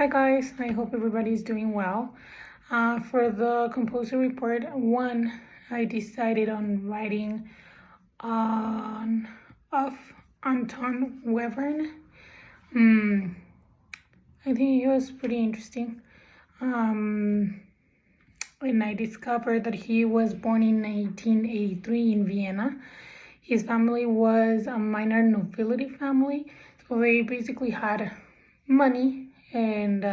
Hi guys, I hope everybody's doing well. For the composer report one, I decided on writing on of Antón Webern. I think he was pretty interesting. And I discovered that he was born in 1883 in Vienna. His family was a minor nobility family, so they basically had money and they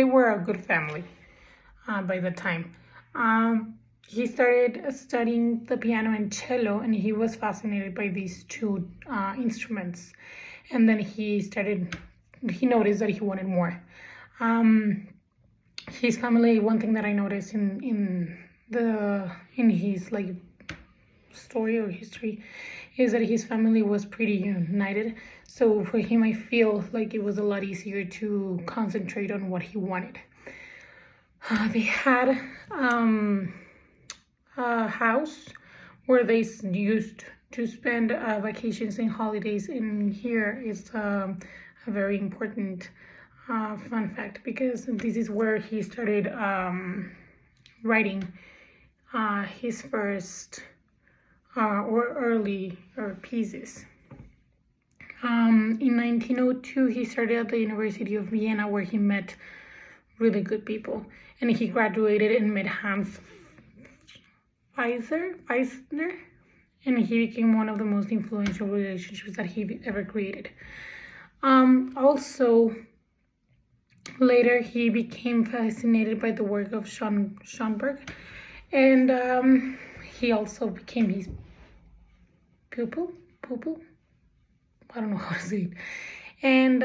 were a good family by the time. He started studying the piano and cello, and he was fascinated by these two instruments. And then he noticed that he wanted more. His family, one thing that I noticed in his like story or history is that his family was pretty united. So for him, I feel like it was a lot easier to concentrate on what he wanted. They had a house where they used to spend vacations and holidays, and here is a very important fun fact, because this is where he started writing his first or early pieces. In 1902, he started at the University of Vienna, where he met really good people, and he graduated and met Hans Weissner, and he became one of the most influential relationships that he ever created. Also, later he became fascinated by the work of Schoenberg, and he also became his pupil. I don't know how to say it. And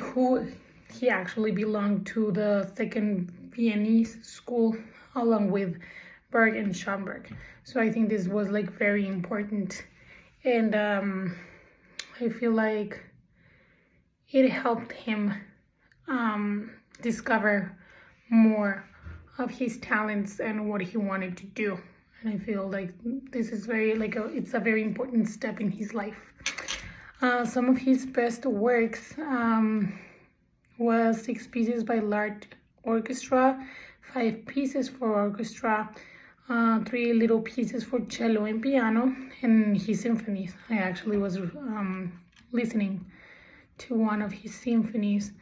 who he actually belonged to the second Viennese school along with Berg and Schoenberg. So I think this was like very important, and I feel like it helped him discover more of his talents and what he wanted to do. And I feel like this is it's a very important step in his life. Some of his best works was 6 pieces by large orchestra, 5 pieces for orchestra, 3 little pieces for cello and piano, and his symphonies. I actually was listening to one of his symphonies,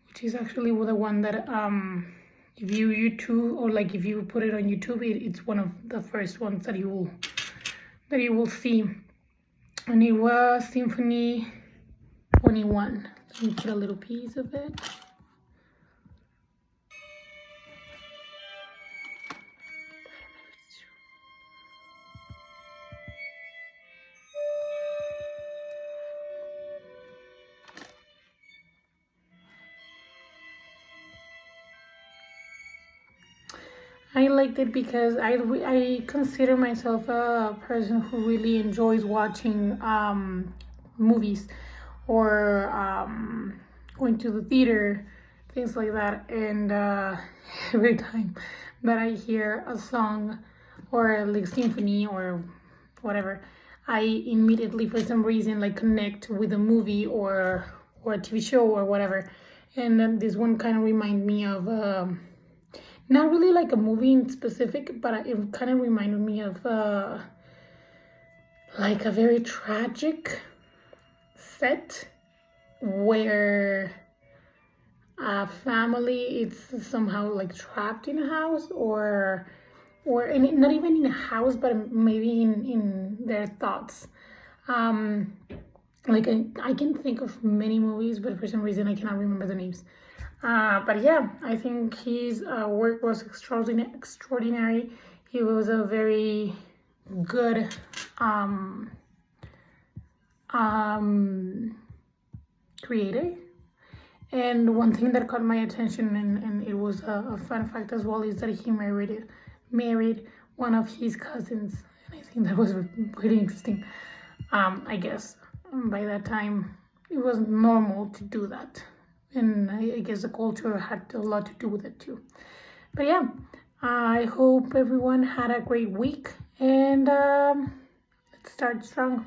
which is actually the one that if you YouTube, or like if you put it on YouTube, it's one of the first ones that you will see. And it was Symphony 21. Let me put a little piece of it. I liked it because I consider myself a person who really enjoys watching movies or going to the theater, things like that. And every time that I hear a song or like symphony or whatever, I immediately, for some reason, like connect with a movie or a TV show or whatever. And then this one kind of reminds me of not really like a movie in specific, but it kind of reminded me of like a very tragic set where a family is somehow like trapped in a house, or not even in a house, but maybe in their thoughts. Like I can think of many movies, but for some reason I cannot remember the names. But yeah, I think his work was extraordinary. He was a very good creator. And one thing that caught my attention, and it was a fun fact as well, is that he married one of his cousins. And I think that was pretty interesting. I guess by that time it was normal to do that. And I guess the culture had a lot to do with it too. But yeah, I hope everyone had a great week, and let's start strong.